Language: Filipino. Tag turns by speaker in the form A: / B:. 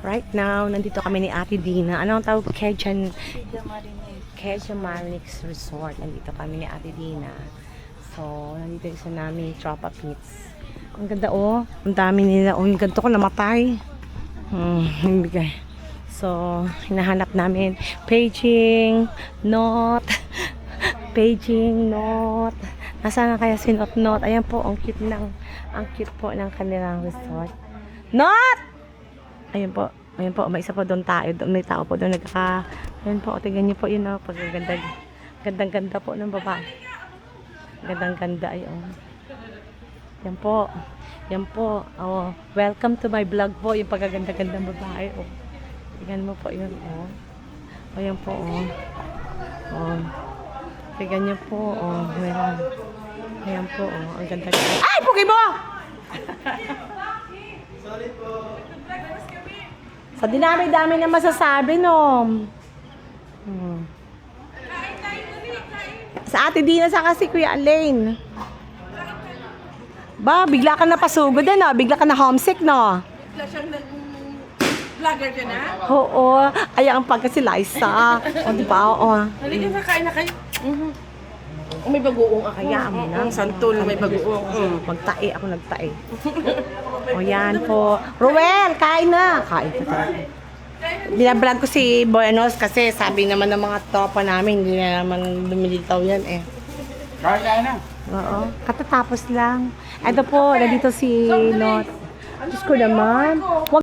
A: Right now, nandito kami ni Ate Dina. Ano ang tawag? Quezon Marinex Resort. Nandito kami ni Ate Dina. So, nandito isa namin Tropa Pits. Ang ganda oh. Ang dami nila. Oh, yung ganito ko namatay. Bigay. So, hinahanap namin paging, not. Paging, not. Nasaan na kaya si Not? Ayan po, ang cute po ng kanilang resort. Not! Ayun po, may isa po doon tayo, may tao po doon ayun po, tingnan niyo po yun oh, gandang-ganda po ng babae. Gandang-ganda ayun. Yan po, oh, welcome to my vlog po, yung pagaganda-gandang babae, oh. Tingnan mo po yun, oh. Ayan po, oh. Oh. Tingnan niyo po, oh, meron. Ayan po, oh, ang ganda-ganda. Ay, pugi mo! Sorry po. Sa dinami-dami na masasabi, no? Sa Ate Dina, sa kasi Kuya Alain. Ba, bigla ka na pasugod, no? Bigla ka na homesick, no?
B: Bigla siyang vlogger ka na?
A: Oo. Ay, ang pagka si Liza. O, di ba? Oo.
B: Halika na, kain na kayo. May bagoong ako.
A: Kaya mo na.
B: Santol, may bagoong.
A: Magtae, ako nagtae. O, yan po. Ruel, kain na. Kain na talaga. Binablog ko si Buenos kasi sabi naman ng mga tropa namin, hindi na naman lumilitaw yan eh.
C: Kain na.
A: Oo. Katatapos lang. Ito po, nandito si Not. Diyos ko naman.